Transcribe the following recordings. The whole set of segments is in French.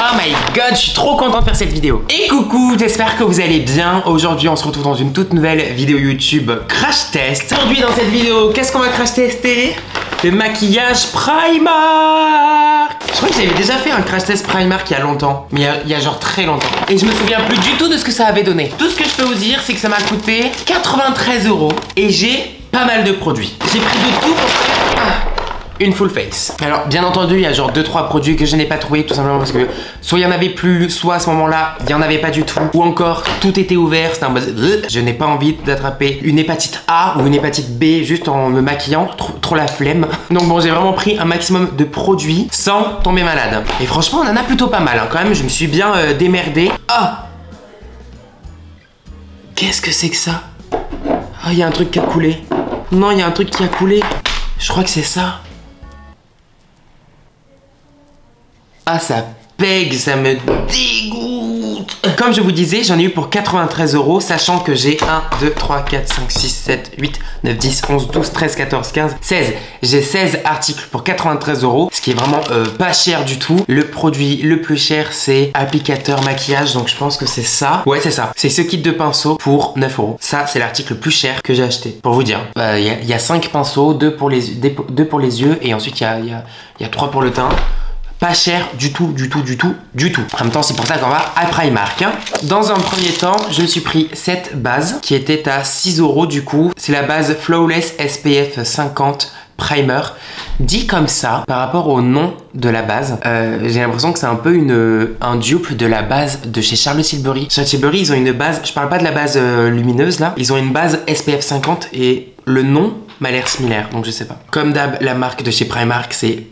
Oh my god, je suis trop content de faire cette vidéo. Et coucou, j'espère que vous allez bien. Aujourd'hui, on se retrouve dans une toute nouvelle vidéo YouTube crash test. Aujourd'hui, dans cette vidéo, qu'est-ce qu'on va crash tester? Le maquillage Primark. Je crois que j'avais déjà fait un crash test Primark il y a longtemps, mais il y a genre très longtemps. Et je me souviens plus du tout de ce que ça avait donné. Tout ce que je peux vous dire, c'est que ça m'a coûté 93 € et j'ai pas mal de produits. J'ai pris de tout pour faire une full face. Alors bien entendu il y a genre 2-3 produits que je n'ai pas trouvé, tout simplement parce que soit il y en avait plus, soit à ce moment là il y en avait pas du tout, ou encore tout était ouvert. C'était un mode je n'ai pas envie d'attraper une hépatite A ou une hépatite B juste en me maquillant, trop la flemme. Donc bon, j'ai vraiment pris un maximum de produits sans tomber malade. Et franchement on en a plutôt pas mal hein. Quand même je me suis bien démerdé. Ah, qu'est-ce que c'est que ça? Ah, il y a un truc qui a coulé. Non, il y a un truc qui a coulé. Je crois que c'est ça. Ah, ça pègue, ça me dégoûte. Comme je vous disais, j'en ai eu pour 93 €, sachant que j'ai 1, 2, 3, 4, 5, 6, 7, 8, 9, 10, 11, 12, 13, 14, 15, 16. J'ai 16 articles pour 93 €, ce qui est vraiment pas cher du tout. Le produit le plus cher, c'est applicateur maquillage, donc je pense que c'est ça. Ouais, c'est ça. C'est ce kit de pinceaux pour 9 €. Ça, c'est l'article le plus cher que j'ai acheté. Pour vous dire, il y a 5 pinceaux, 2 pour les yeux, et ensuite il y a 3 pour le teint. Pas cher du tout. En même temps, c'est pour ça qu'on va à Primark. Dans un premier temps, je me suis pris cette base qui était à 6 € du coup. C'est la base Flawless SPF 50 Primer. Dit comme ça, par rapport au nom de la base, j'ai l'impression que c'est un peu un dupe de la base de chez Charlotte Tilbury. Chez Tilbury, ils ont une base, je parle pas de la base lumineuse là, ils ont une base SPF 50 et le nom m'a l'air similaire, donc je sais pas. Comme d'hab, la marque de chez Primark, c'est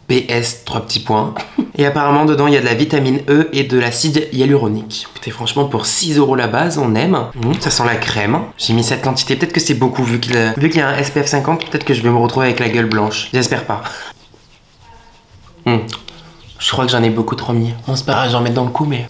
PS, 3 petits points. Et apparemment dedans il y a de la vitamine E et de l'acide hyaluronique. Écoutez, franchement pour 6 € la base, on aime. Ça sent la crème. J'ai mis cette quantité, peut-être que c'est beaucoup vu qu'il y a un SPF 50, peut-être que je vais me retrouver avec la gueule blanche. J'espère pas. Je crois que j'en ai beaucoup trop mis. Bon, c'est pas grave, j'en mets dans le cou, mais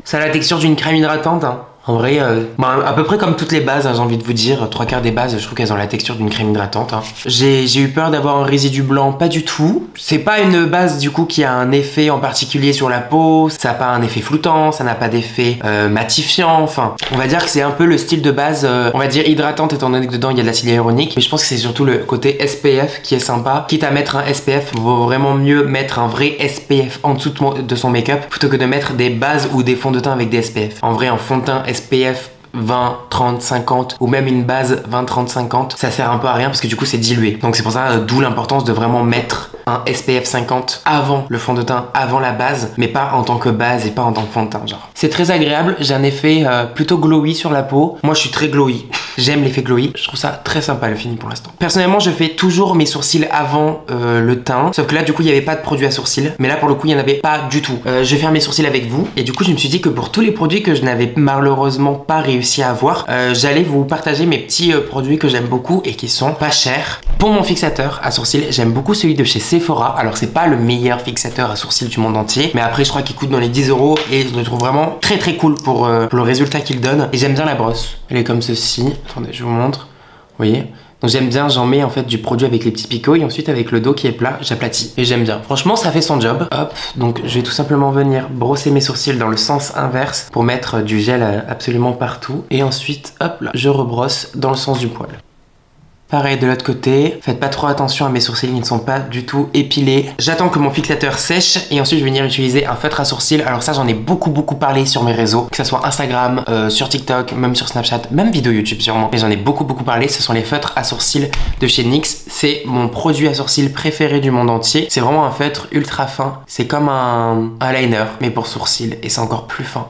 ça a la texture d'une crème hydratante hein. En vrai, à peu près comme toutes les bases, hein, j'ai envie de vous dire, 3/4 des bases, je trouve qu'elles ont la texture d'une crème hydratante. Hein. J'ai eu peur d'avoir un résidu blanc, pas du tout. C'est pas une base du coup qui a un effet en particulier sur la peau, ça n'a pas un effet floutant, ça n'a pas d'effet matifiant, enfin, on va dire que c'est un peu le style de base, on va dire hydratante étant donné que dedans il y a de l'acide hyaluronique, mais je pense que c'est surtout le côté SPF qui est sympa. Quitte à mettre un SPF, vaut vraiment mieux mettre un vrai SPF en dessous de son make-up plutôt que de mettre des bases ou des fonds de teint avec des SPF. En vrai, en fond de teint SPF 20, 30, 50 ou même une base 20, 30, 50, ça sert un peu à rien parce que du coup c'est dilué. Donc c'est pour ça d'où l'importance de vraiment mettre un SPF 50 avant le fond de teint, avant la base, mais pas en tant que base et pas en tant que fond de teint genre. C'est très agréable, j'ai un effet plutôt glowy sur la peau. Moi je suis très glowy, j'aime l'effet glowy, je trouve ça très sympa le fini pour l'instant. Personnellement je fais toujours mes sourcils avant le teint, sauf que là du coup il n'y avait pas de produit à sourcils, mais là pour le coup il n'y en avait pas du tout. Je vais faire mes sourcils avec vous et du coup je me suis dit que pour tous les produits que je n'avais malheureusement pas réussi à avoir, j'allais vous partager mes petits produits que j'aime beaucoup et qui sont pas chers. Pour mon fixateur à sourcils, j'aime beaucoup celui de chez Sephora. Alors c'est pas le meilleur fixateur à sourcils du monde entier, mais après je crois qu'il coûte dans les 10 € et je le trouve vraiment très cool pour le résultat qu'il donne. Et j'aime bien la brosse, elle est comme ceci. Attendez, je vous montre, vous voyez. Donc j'aime bien, j'en mets en fait du produit avec les petits picots et ensuite avec le dos qui est plat, j'aplatis. Et j'aime bien. Franchement, ça fait son job. Hop, donc je vais tout simplement venir brosser mes sourcils dans le sens inverse pour mettre du gel absolument partout. Et ensuite, hop là, je rebrosse dans le sens du poil. Pareil de l'autre côté, faites pas trop attention à mes sourcils, ils ne sont pas du tout épilés. J'attends que mon fixateur sèche et ensuite je vais venir utiliser un feutre à sourcils. Alors ça j'en ai beaucoup parlé sur mes réseaux, que ce soit Instagram, sur TikTok, même sur Snapchat, même vidéo YouTube sûrement. Mais j'en ai beaucoup parlé, ce sont les feutres à sourcils de chez NYX. C'est mon produit à sourcils préféré du monde entier. C'est vraiment un feutre ultra fin, c'est comme un liner mais pour sourcils et c'est encore plus fin.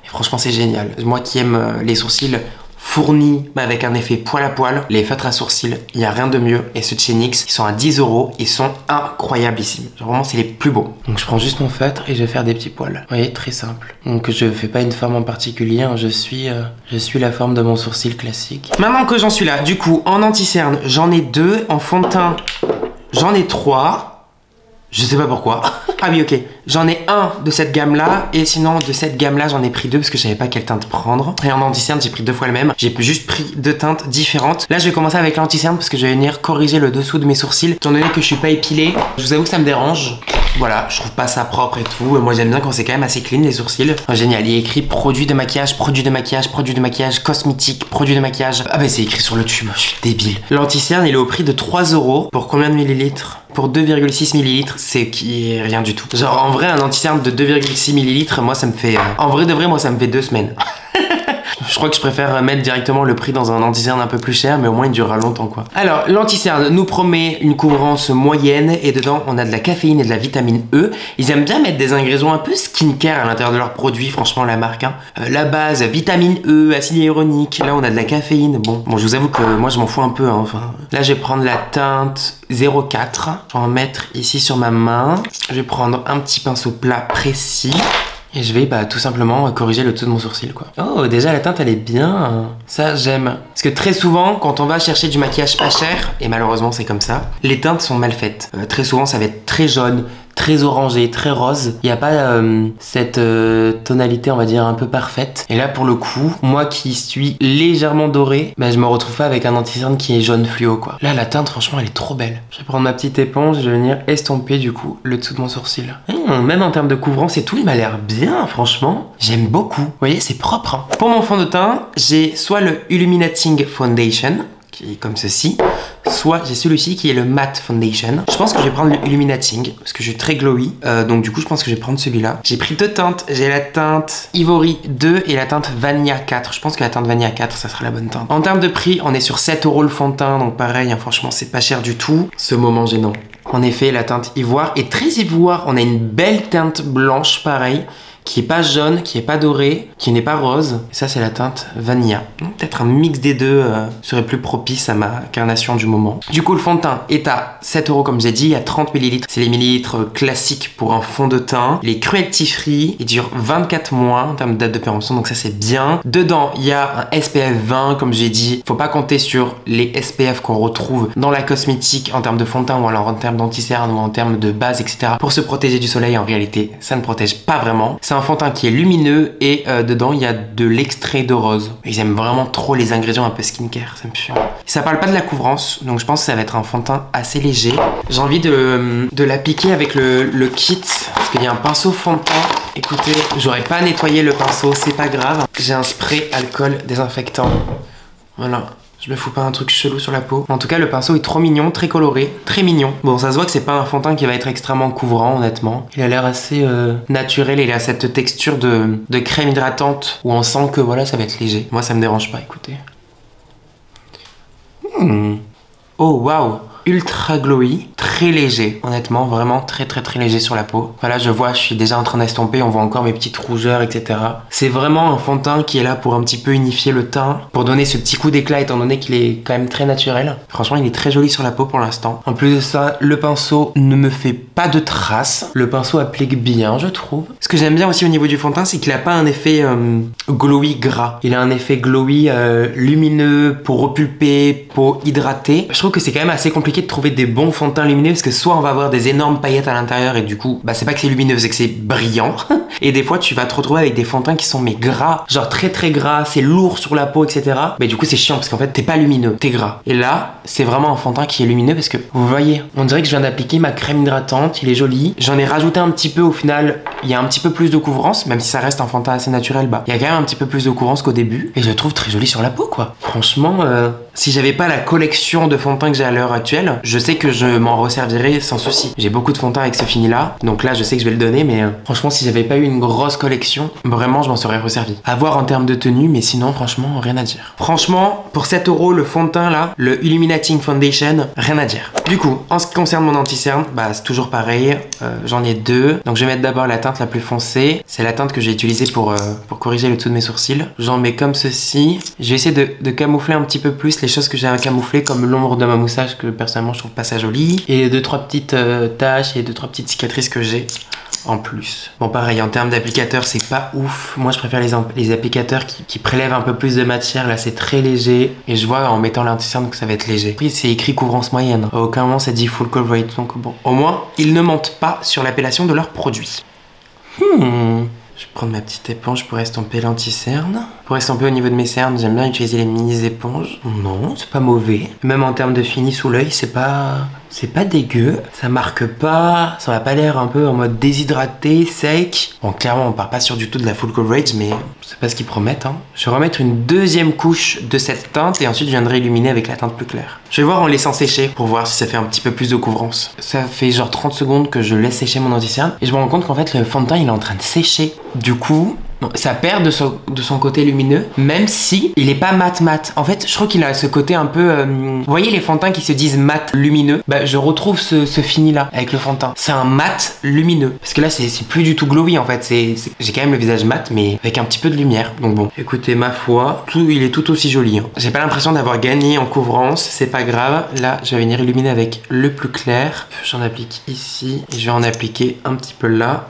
Et franchement c'est génial. Moi qui aime les sourcils fournis mais avec un effet poil à poil, les feutres à sourcils, il n'y a rien de mieux. Et ceux de chez NYX, ils sont à 10 €, ils sont incroyablissimes. Genre vraiment c'est les plus beaux. Donc je prends juste mon feutre et je vais faire des petits poils. Vous voyez, très simple. Donc je fais pas une forme en particulier, hein. Je suis la forme de mon sourcil classique. Maintenant que j'en suis là, du coup en anti-cerne j'en ai 2, en fond de teint j'en ai 3. Je sais pas pourquoi. Ah oui, ok. J'en ai un de cette gamme-là. Et sinon, de cette gamme-là, j'en ai pris 2 parce que je savais pas quelle teinte prendre. Et en anti-cerne, j'ai pris 2 fois le même. J'ai juste pris 2 teintes différentes. Là, je vais commencer avec l'anti-cerne parce que je vais venir corriger le dessous de mes sourcils. Étant donné que je suis pas épilé, je vous avoue que ça me dérange. Voilà, je trouve pas ça propre et tout. Moi j'aime bien quand c'est quand même assez clean les sourcils. Génial, il est écrit produit de maquillage, produit de maquillage, produit de maquillage, cosmétique, produit de maquillage. Ah bah c'est écrit sur le tube, je suis débile. L'anti-cerne il est au prix de 3 € pour combien de millilitres? Pour 2,6 millilitres, c'est qui est rien du tout. Genre en vrai un anti-cerne de 2,6 millilitres, moi ça me fait... En vrai de vrai, moi ça me fait 2 semaines. Je crois que je préfère mettre directement le prix dans un anti-cerne un peu plus cher, mais au moins il durera longtemps quoi. Alors l'anti-cerne nous promet une couvrance moyenne et dedans on a de la caféine et de la vitamine E. Ils aiment bien mettre des ingrédients un peu skincare à l'intérieur de leurs produits, franchement la marque. Hein. La base, vitamine E, acide hyaluronique. Là on a de la caféine. Bon, je vous avoue que moi je m'en fous un peu. Hein. Enfin, là je vais prendre la teinte 04. Je vais en mettre ici sur ma main. Je vais prendre un petit pinceau plat précis. Et je vais tout simplement corriger le dessous de mon sourcil quoi. Oh déjà la teinte elle est bien. Ça j'aime. Parce que très souvent quand on va chercher du maquillage pas cher, et malheureusement c'est comme ça, les teintes sont mal faites. Très souvent ça va être très jaune, très orangé, très rose. Il n'y a pas cette tonalité on va dire un peu parfaite. Et là pour le coup, moi qui suis légèrement doré, je me retrouve pas avec un anti-cerne qui est jaune fluo quoi. Là la teinte franchement elle est trop belle. Je vais prendre ma petite éponge, je vais venir estomper du coup le dessous de mon sourcil. Même en termes de couvrance et tout, il m'a l'air bien franchement. J'aime beaucoup. Vous voyez c'est propre. Hein. Pour mon fond de teint, j'ai soit le Illuminating Foundation, qui est comme ceci, soit j'ai celui-ci qui est le Matte Foundation. Je pense que je vais prendre le Illuminating parce que je suis très glowy, donc du coup je pense que je vais prendre celui-là. J'ai pris deux teintes, j'ai la teinte Ivory 2 et la teinte Vanilla 4. Je pense que la teinte Vanilla 4 ça sera la bonne teinte. En termes de prix, on est sur 7 € le fond de teint, donc pareil, hein, franchement c'est pas cher du tout. Ce moment gênant. En effet, la teinte ivoire est très ivoire. On a une belle teinte blanche pareil, qui est pas jaune, qui est pas doré, qui n'est pas rose. Et ça c'est la teinte Vanilla. Peut-être un mix des deux serait plus propice à ma carnation du moment. Du coup le fond de teint est à 7 € comme j'ai dit, il y a 30 ml. C'est les millilitres classiques pour un fond de teint. Il est cruelty free, il dure 24 mois en termes de date de péremption, donc ça c'est bien. Dedans il y a un SPF 20 comme j'ai dit. Faut pas compter sur les SPF qu'on retrouve dans la cosmétique en termes de fond de teint ou alors en termes d'anti-cerne ou en termes de base etc. Pour se protéger du soleil, en réalité ça ne protège pas vraiment. C'est un fond de teint qui est lumineux et dedans il y a de l'extrait de rose. Ils aiment vraiment trop les ingrédients un peu skincare, ça me fume. Ça parle pas de la couvrance, donc je pense que ça va être un fond de teint assez léger. J'ai envie de l'appliquer avec le kit, parce qu'il y a un pinceau fond de teint. Écoutez, j'aurais pas nettoyé le pinceau, c'est pas grave. J'ai un spray alcool désinfectant. Voilà. Je me fous pas un truc chelou sur la peau. En tout cas, le pinceau est trop mignon, très coloré, très mignon. Bon, ça se voit que c'est pas un fond de teint qui va être extrêmement couvrant, honnêtement. Il a l'air assez naturel, il a cette texture de crème hydratante où on sent que voilà, ça va être léger. Moi, ça me dérange pas, écoutez. Oh, waouh! Ultra glowy, très léger, honnêtement, vraiment très léger sur la peau. Voilà, je vois, je suis déjà en train d'estomper, on voit encore mes petites rougeurs, etc. C'est vraiment un fond de teint qui est là pour un petit peu unifier le teint, pour donner ce petit coup d'éclat étant donné qu'il est quand même très naturel. Franchement, il est très joli sur la peau pour l'instant. En plus de ça, le pinceau ne me fait pas de traces. Le pinceau applique bien, je trouve. Ce que j'aime bien aussi au niveau du fond de teint, c'est qu'il a pas un effet glowy gras. Il a un effet glowy lumineux, peau repulpée, peau hydratée. Je trouve que c'est quand même assez compliqué de trouver des bons fonds de teint lumineux parce que soit on va avoir des énormes paillettes à l'intérieur et du coup c'est pas que c'est lumineux, c'est que c'est brillant. Et des fois tu vas te retrouver avec des fonds de teint qui sont gras, genre très gras, c'est lourd sur la peau etc. Mais du coup c'est chiant parce qu'en fait t'es pas lumineux, t'es gras. Et là c'est vraiment un fond de teint qui est lumineux parce que vous voyez, on dirait que je viens d'appliquer ma crème hydratante, il est joli. J'en ai rajouté un petit peu au final, il y a un petit peu plus de couvrance, même si ça reste un fond de teint assez naturel, il y a quand même un petit peu plus de couvrance qu'au début. Et je le trouve très joli sur la peau quoi. Franchement, si j'avais pas la collection de fonds de teint que j'ai à l'heure actuelle, je sais que je m'en resservirai sans souci. J'ai beaucoup de fond de teint avec ce fini là, donc là je sais que je vais le donner, mais franchement si j'avais pas eu une grosse collection, vraiment je m'en serais resservi. À voir en termes de tenue, mais sinon franchement rien à dire. Franchement pour 7 € le fond de teint là, le Illuminating Foundation, rien à dire. Du coup en ce qui concerne mon anti-cerne, c'est toujours pareil, j'en ai deux. Donc je vais mettre d'abord la teinte la plus foncée, c'est la teinte que j'ai utilisée pour corriger le dessous de mes sourcils. J'en mets comme ceci. Je vais essayer de camoufler un petit peu plus les choses que j'ai à camoufler, comme l'ombre de ma moustache que personnellement je trouve pas ça joli, et 2-3 petites taches et 2-3 petites cicatrices que j'ai en plus. Bon pareil en termes d'applicateurs c'est pas ouf, moi je préfère les applicateurs qui prélèvent un peu plus de matière. Là c'est très léger et je vois en mettant l'anti-cerne que ça va être léger. Puis c'est écrit couvrance moyenne, à aucun moment ça dit full coverage, donc bon au moins ils ne mentent pas sur l'appellation de leurs produits. Je vais prendre ma petite éponge pour estomper l'anti-cerne. Pour estomper au niveau de mes cernes, j'aime bien utiliser les mini éponges. Non, c'est pas mauvais. Même en termes de fini sous l'œil, c'est pas C'est pas dégueu, ça marque pas, ça m'a pas l'air un peu en mode déshydraté, sec. Bon, clairement, on part pas sur du tout de la full coverage, mais c'est pas ce qu'ils promettent, hein. Je vais remettre une deuxième couche de cette teinte et ensuite je viendrai illuminer avec la teinte plus claire. Je vais voir en laissant sécher pour voir si ça fait un petit peu plus de couvrance. Ça fait genre 30 secondes que je laisse sécher mon anti-cerne et je me rends compte qu'en fait le fond de teint il est en train de sécher. Du coup, ça perd de son côté lumineux, même si il est pas mat. En fait, je trouve qu'il a ce côté un peu... vous voyez les fonds de teint qui se disent mat lumineux? Bah, je retrouve ce fini là avec le fond de teint. C'est un mat lumineux. Parce que là, c'est plus du tout glowy en fait. J'ai quand même le visage mat, mais avec un petit peu de lumière. Donc bon, écoutez, ma foi, il est tout aussi joli, hein. J'ai pas l'impression d'avoir gagné en couvrance, c'est pas grave. Là, je vais venir illuminer avec le plus clair. J'en applique ici et je vais en appliquer un petit peu là.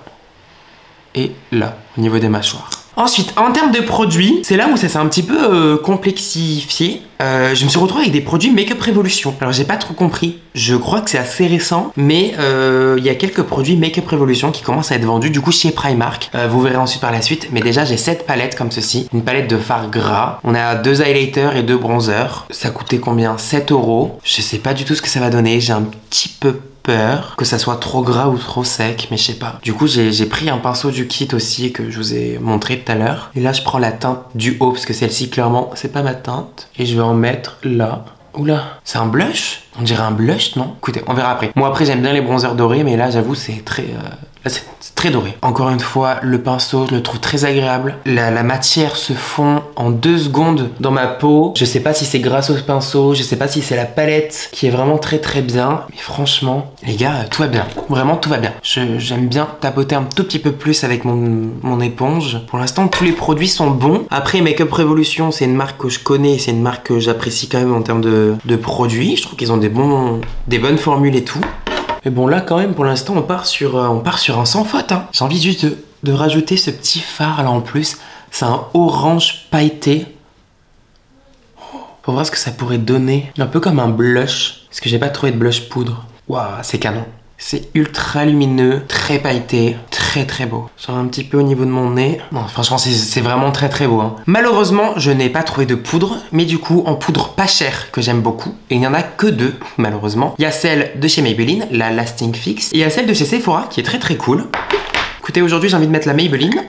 Et là, au niveau des mâchoires. Ensuite, en termes de produits, c'est là où ça s'est un petit peu complexifié. Je me suis retrouvé avec des produits Make-up Revolution. Alors, j'ai pas trop compris. Je crois que c'est assez récent, mais il y a quelques produits Make-up Revolution qui commencent à être vendus du coup chez Primark. Vous verrez ensuite par la suite. Mais déjà, j'ai 7 palettes comme ceci. Une palette de fard gras. On a 2 highlighters et 2 bronzers. Ça coûtait combien? 7 €. Je sais pas du tout ce que ça va donner. J'ai un petit peu peur que ça soit trop gras ou trop sec, mais je sais pas. Du coup, j'ai pris un pinceau du kit aussi que je vous ai montré tout à l'heure. Et là, je prends la teinte du haut parce que celle-ci, clairement, c'est pas ma teinte. Et je vais en mettre là. Oula, c'est un blush? On dirait un blush, non? Écoutez, on verra après. Moi, après, j'aime bien les bronzers dorés, mais là, j'avoue, c'est très... Là, c'est très doré. Encore une fois, le pinceau, je le trouve très agréable. La matière se fond en 2 secondes dans ma peau. Je sais pas si c'est grâce au pinceau, je sais pas si c'est la palette qui est vraiment très bien. Mais franchement, les gars, tout va bien. Vraiment, tout va bien. J'aime bien tapoter un tout petit peu plus avec mon éponge. Pour l'instant, tous les produits sont bons. Après, Make-up Revolution, c'est une marque que je connais. C'est une marque que j'apprécie quand même en termes de produits. Je trouve qu'ils ont des bonnes formules et tout. Mais bon, là, quand même, pour l'instant, on part sur un sans faute, hein. J'ai envie juste de rajouter ce petit fard, là, en plus. C'est un orange pailleté. Faut voir ce que ça pourrait donner. Un peu comme un blush. Parce que j'ai pas trouvé de blush poudre. Waouh, c'est canon. C'est ultra lumineux, très pailleté, très beau. Genre un petit peu au niveau de mon nez. Non, franchement, c'est vraiment très beau, hein. Malheureusement, je n'ai pas trouvé de poudre, mais du coup, en poudre pas chère, que j'aime beaucoup. Et il n'y en a que 2, malheureusement. Il y a celle de chez Maybelline, la Lasting Fix. Et il y a celle de chez Sephora, qui est très cool. Écoutez, aujourd'hui, j'ai envie de mettre la Maybelline.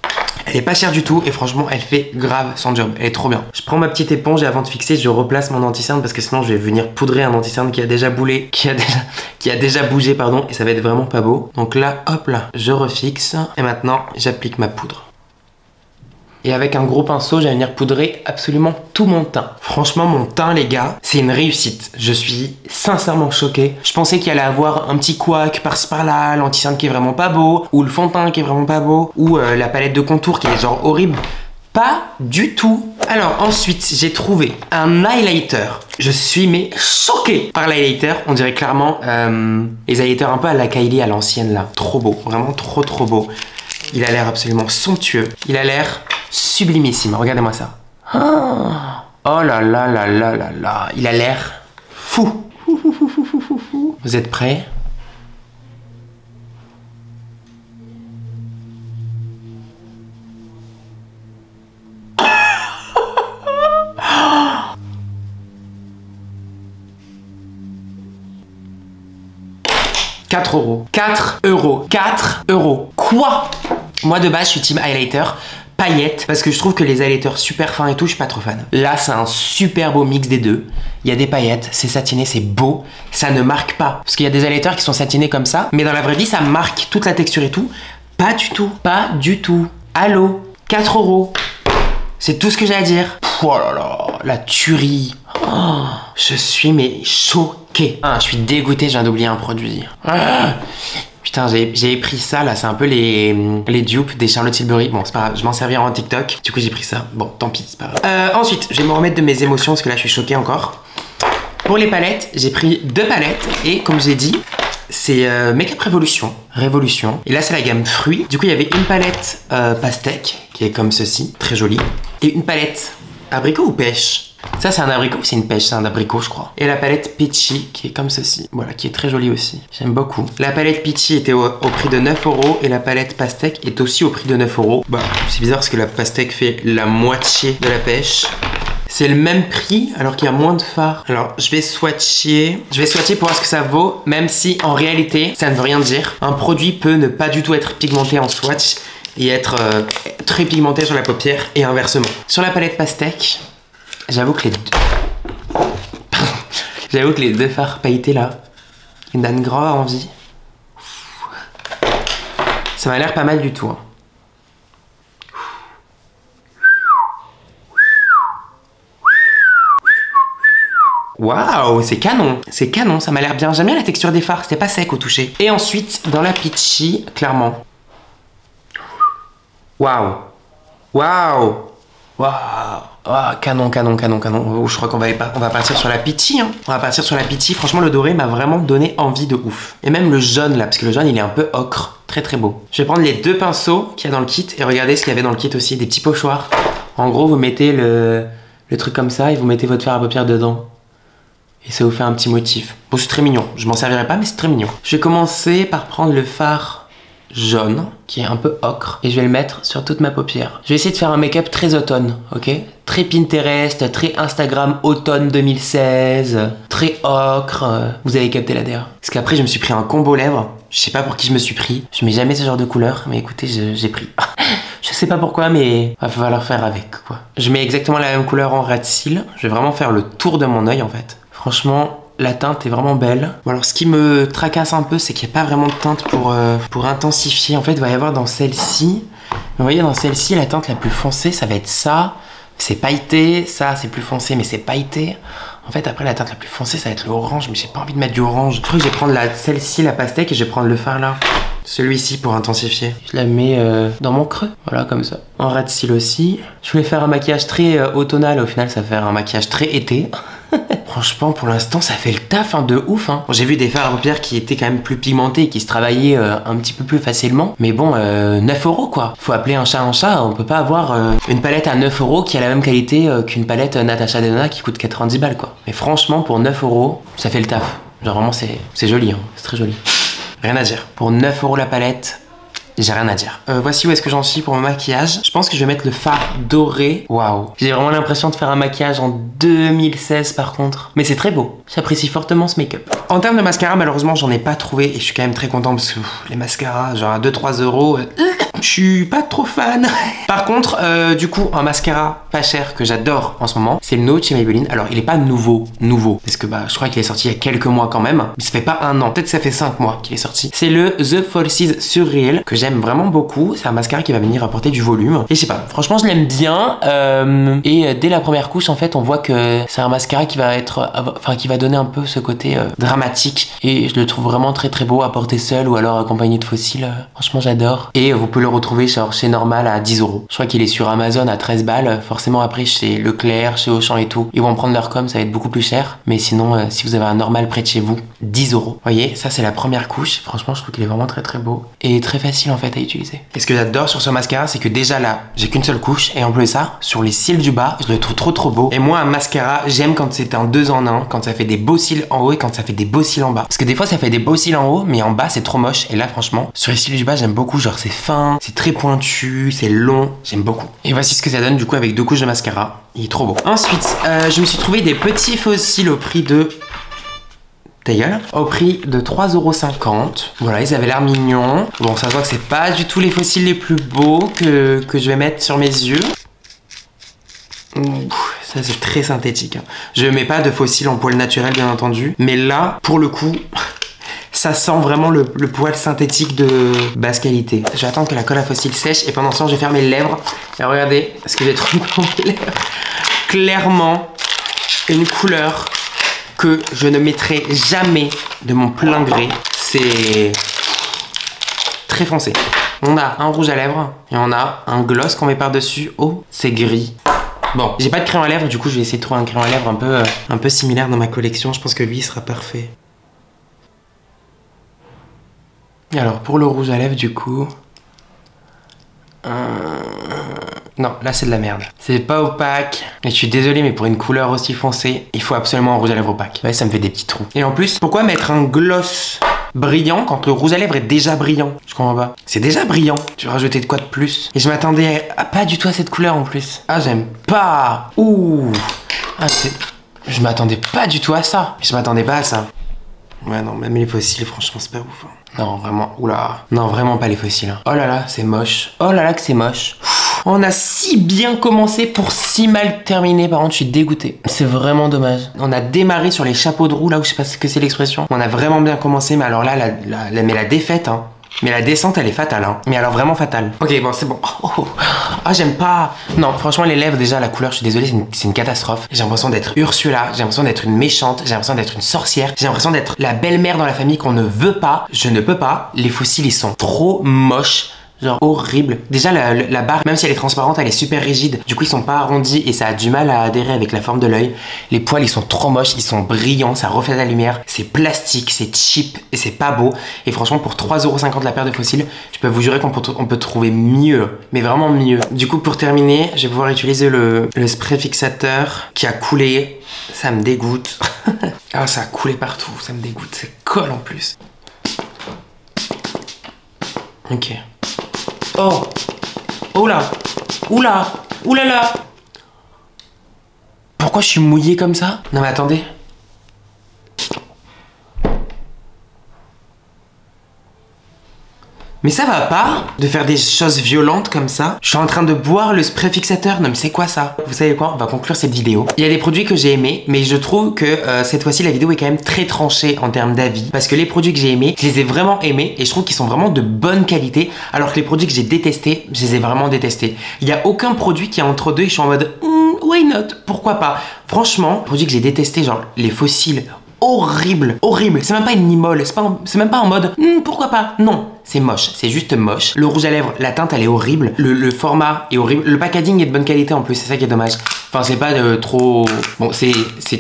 Elle est pas chère du tout et franchement elle fait grave son job, elle est trop bien. Je prends ma petite éponge et avant de fixer je replace mon anti-cerne parce que sinon je vais venir poudrer un anti-cerne qui a déjà bougé pardon, et ça va être vraiment pas beau. Donc là hop là, je refixe et maintenant j'applique ma poudre. Et avec un gros pinceau, je vais venir poudrer absolument tout mon teint. Franchement, mon teint, les gars, c'est une réussite. Je suis sincèrement choqué. Je pensais qu'il allait avoir un petit couac par-ci par-là, l'anti-cerne qui est vraiment pas beau, ou le fond de teint qui est vraiment pas beau, ou la palette de contour qui est genre horrible. Pas du tout. Alors ensuite, j'ai trouvé un highlighter. Je suis mais choqué par l'highlighter. On dirait clairement les highlighters un peu à la Kylie à l'ancienne là. Trop beau, vraiment trop beau. Il a l'air absolument somptueux. Il a l'air sublimissime. Regardez-moi ça. Oh là là. Il a l'air fou. Vous êtes prêts? €4. 4 €. Quoi? Moi de base je suis team highlighter paillettes parce que je trouve que les highlighters super fins et tout je suis pas trop fan. Là c'est un super beau mix des deux. Il y a des paillettes, c'est satiné, c'est beau, ça ne marque pas. Parce qu'il y a des highlighters qui sont satinés comme ça, mais dans la vraie vie ça marque toute la texture et tout. Pas du tout, pas du tout. Allô, 4 €. C'est tout ce que j'ai à dire. Oh là là, la tuerie. Oh, je suis mais choqué. Ah, je suis dégoûté, je viens d'oublier un produit. Ah, putain, j'ai pris ça là, c'est un peu les dupes des Charlotte Tilbury. Bon, c'est pas grave, je m'en servirai en TikTok. Du coup, j'ai pris ça. Bon, tant pis, c'est pas grave. Ensuite, je vais me remettre de mes émotions parce que là, je suis choqué encore. Pour les palettes, j'ai pris 2 palettes et comme je l'ai dit, c'est Make-up Revolution. Et là, c'est la gamme fruits. Du coup, il y avait une palette pastèque qui est comme ceci, très jolie. Et une palette abricot ou pêche? Ça, c'est un abricot ou c'est une pêche? C'est un abricot, je crois. Et la palette Peachy qui est comme ceci. Voilà, qui est très jolie aussi. J'aime beaucoup. La palette Peachy était au prix de 9 € et la palette pastèque est aussi au prix de 9 €. Bah, c'est bizarre parce que la pastèque fait la moitié de la pêche. C'est le même prix alors qu'il y a moins de fard. Alors je vais swatcher. Je vais swatcher pour voir ce que ça vaut, même si en réalité ça ne veut rien dire. Un produit peut ne pas du tout être pigmenté en swatch et être très pigmenté sur la paupière et inversement. Sur la palette pastèque, j'avoue que les deux fards pailletés là, ils me donnent grave envie. Ça m'a l'air pas mal du tout. Hein. Waouh, c'est canon, ça m'a l'air bien. J'aime bien la texture des fards, c'était pas sec au toucher. Et ensuite, dans la Peachy, clairement. Waouh, waouh, waouh, oh, canon. Oh, je crois qu'on va partir sur la Peachy. Hein. On va partir sur la Peachy. Franchement, le doré m'a vraiment donné envie de ouf. Et même le jaune là, parce que le jaune il est un peu ocre. Très beau. Je vais prendre les deux pinceaux qu'il y a dans le kit et regardez ce qu'il y avait dans le kit aussi, des petits pochoirs. En gros, vous mettez le truc comme ça et vous mettez votre fard à paupières dedans. Et ça vous fait un petit motif. Bon, c'est très mignon. Je m'en servirai pas, mais c'est très mignon. Je vais commencer par prendre le fard jaune, qui est un peu ocre, et je vais le mettre sur toute ma paupière. Je vais essayer de faire un make-up très automne, ok? Très Pinterest, très Instagram automne 2016, très ocre. Vous avez capté la DA. Parce qu'après, je me suis pris un combo lèvres. Je sais pas pour qui je me suis pris. Je mets jamais ce genre de couleur, mais écoutez, j'ai pris. Je sais pas pourquoi, mais va falloir faire avec, quoi. Je mets exactement la même couleur en ras de cils. Je vais vraiment faire le tour de mon œil, en fait. Franchement, la teinte est vraiment belle. Bon, alors, ce qui me tracasse un peu, c'est qu'il n'y a pas vraiment de teinte pour intensifier. En fait, il va y avoir dans celle-ci. Vous voyez, dans celle-ci, la teinte la plus foncée, ça va être ça. C'est pailleté. Ça, c'est plus foncé, mais c'est pailleté. En fait, après, la teinte la plus foncée, ça va être l'orange. Mais j'ai pas envie de mettre du orange. Je crois que je vais prendre celle-ci, la pastèque, et je vais prendre le fard là. Celui-ci pour intensifier. Je la mets dans mon creux. Voilà, comme ça. En ras de cils aussi. Je voulais faire un maquillage très automnal. Au final, ça va faire un maquillage très été. Franchement, pour l'instant, ça fait le taf, hein, de ouf. Hein. Bon, j'ai vu des fards à paupières qui étaient quand même plus pigmentés et qui se travaillaient un petit peu plus facilement. Mais bon, 9 € quoi. Faut appeler un chat. On peut pas avoir une palette à 9 € qui a la même qualité qu'une palette Natasha Denona qui coûte 90 balles, quoi. Mais franchement, pour 9 €, ça fait le taf. Genre vraiment, c'est joli, hein. C'est très joli. Rien à dire. Pour 9 € la palette, j'ai rien à dire. Voici où est-ce que j'en suis pour mon maquillage. Je pense que je vais mettre le fard doré. Waouh. J'ai vraiment l'impression de faire un maquillage en 2016 par contre. Mais c'est très beau. J'apprécie fortement ce make-up. En termes de mascara, malheureusement, j'en ai pas trouvé. Et je suis quand même très content parce que les mascaras, genre à 2-3 €, je suis pas trop fan. Par contre, du coup, un mascara pas cher que j'adore en ce moment, c'est le No chez Maybelline. Alors, il est pas nouveau. Parce que bah, je crois qu'il est sorti il y a quelques mois quand même. Mais ça fait pas un an. Peut-être ça fait 5 mois qu'il est sorti. C'est le The Falsies Surreal que j'aime vraiment beaucoup. C'est un mascara qui va venir apporter du volume. Et je sais pas, franchement, je l'aime bien. Et dès la première couche, en fait, on voit que c'est un mascara qui va qui va donner un peu ce côté dramatique. Et je le trouve vraiment très beau à porter seul ou alors accompagné de fossiles. Franchement, j'adore. Et vous pouvez le retrouver genre chez Normal à 10 €. Je crois qu'il est sur Amazon à 13 balles. Forcément, après, chez Leclerc, chez Auchan et tout, ils vont prendre leur com, ça va être beaucoup plus cher. Mais sinon, si vous avez un Normal près de chez vous, 10 €. Vous voyez, ça, c'est la première couche. Franchement, je trouve qu'il est vraiment très beau. Et très facile, en fait, à utiliser. Et ce que j'adore sur ce mascara, c'est que déjà là, j'ai qu'une seule couche. Et en plus de ça, sur les cils du bas, je le trouve trop beau. Et moi, un mascara, j'aime quand c'est un 2 en 1, quand ça fait des beaux cils en haut et quand ça fait des beaux cils en bas. Parce que des fois, ça fait des beaux cils en haut, mais en bas, c'est trop moche. Et là, franchement, sur les cils du bas, j'aime beaucoup. Genre, c'est fin, c'est très pointu, c'est long. J'aime beaucoup. Et voici ce que ça donne du coup avec 2 couches de mascara. Il est trop beau. Ensuite, je me suis trouvé des petits faux cils au prix de... Ta gueule. Au prix de 3,50 €. Voilà, ils avaient l'air mignons. Bon, ça se voit que c'est pas du tout les faux cils les plus beaux que je vais mettre sur mes yeux. Ça, c'est très synthétique. Hein. Je mets pas de faux cils en poil naturel, bien entendu. Mais là, pour le coup... Ça sent vraiment le poil synthétique de basse qualité. Je vais attendre que la colle à faux cils sèche et pendant ce temps, je vais faire mes lèvres. Et regardez, parce que j'ai trop dans mes lèvres. Clairement, une couleur que je ne mettrai jamais de mon plein gré. C'est très foncé. On a un rouge à lèvres et on a un gloss qu'on met par-dessus. Oh, c'est gris. Bon, j'ai pas de crayon à lèvres, du coup, je vais essayer de trouver un crayon à lèvres un peu similaire dans ma collection. Je pense que lui, il sera parfait. Alors pour le rouge à lèvres du coup... Non, là c'est de la merde. C'est pas opaque. Et je suis désolé mais pour une couleur aussi foncée, il faut absolument un rouge à lèvres opaque. Ouais, ça me fait des petits trous. Et en plus, pourquoi mettre un gloss Brillant quand le rouge à lèvres est déjà brillant. Je comprends pas. C'est déjà brillant. Tu veux rajouter de quoi de plus? Et je m'attendais pas du tout à cette couleur en plus. Ah, j'aime pas. Ouh. Ah, je m'attendais pas du tout à ça. Je m'attendais pas à ça. Ouais, non, même les fossiles, franchement, c'est pas ouf. Non, vraiment, oula. Non, vraiment pas les fossiles. Oh là là, c'est moche. Oh là là, que c'est moche. On a si bien commencé pour si mal terminer. Par contre, je suis dégoûté. C'est vraiment dommage. On a démarré sur les chapeaux de roue, là où je sais pas ce que c'est l'expression. On a vraiment bien commencé, mais alors là, mais la défaite, hein. Mais la descente, elle est fatale, hein. Mais alors vraiment fatale. Ok, bon, c'est bon. Oh. Ah, j'aime pas. Non, franchement, les lèvres, déjà, la couleur, je suis désolé, c'est une catastrophe. J'ai l'impression d'être Ursula, j'ai l'impression d'être une méchante, j'ai l'impression d'être une sorcière, j'ai l'impression d'être la belle-mère dans la famille qu'on ne veut pas. Je ne peux pas. Les fossiles, ils sont trop moches. Genre horrible. Déjà la barre, même si elle est transparente, elle est super rigide. Du coup ils sont pas arrondis et ça a du mal à adhérer avec la forme de l'œil. Les poils ils sont trop moches, ils sont brillants, ça reflète la lumière. C'est plastique, c'est cheap et c'est pas beau. Et franchement pour 3,50€ la paire de fossiles, je peux vous jurer qu'on peut trouver mieux. Mais vraiment mieux. Du coup pour terminer, je vais pouvoir utiliser le spray fixateur qui a coulé. Ça me dégoûte. Ah ça a coulé partout, ça me dégoûte. Ça colle en plus. Ok. Oh! Oula! Oula! Oulala! Pourquoi je suis mouillé comme ça? Non mais attendez. Mais ça va pas de faire des choses violentes comme ça. Je suis en train de boire le spray fixateur. Non mais c'est quoi ça? Vous savez quoi? On va conclure cette vidéo. Il y a des produits que j'ai aimés, mais je trouve que cette fois-ci la vidéo est quand même très tranchée en termes d'avis. Parce que les produits que j'ai aimés, je les ai vraiment aimés et je trouve qu'ils sont vraiment de bonne qualité. Alors que les produits que j'ai détestés, je les ai vraiment détestés. Il n'y a aucun produit qui est entre deux et je suis en mode why not? Pourquoi pas? Franchement, les produits que j'ai détestés, genre les fossiles, horrible, horrible. C'est même pas une nimole, c'est même pas en mode pourquoi pas. Non, c'est moche, c'est juste moche. Le rouge à lèvres, la teinte elle est horrible. Le format est horrible. Le packaging est de bonne qualité en plus, c'est ça qui est dommage. Enfin c'est pas trop... Bon c'est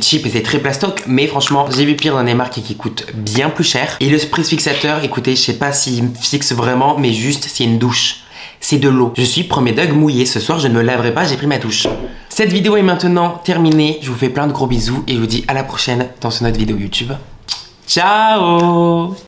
cheap et c'est très plastoc, mais franchement j'ai vu pire dans des marques qui coûtent bien plus cher. Et le spray fixateur, écoutez, je sais pas s'il me fixe vraiment, mais juste c'est une douche. C'est de l'eau. Je suis premier dog mouillé. Ce soir, je ne me laverai pas, j'ai pris ma douche. Cette vidéo est maintenant terminée. Je vous fais plein de gros bisous et je vous dis à la prochaine dans une autre vidéo YouTube. Ciao!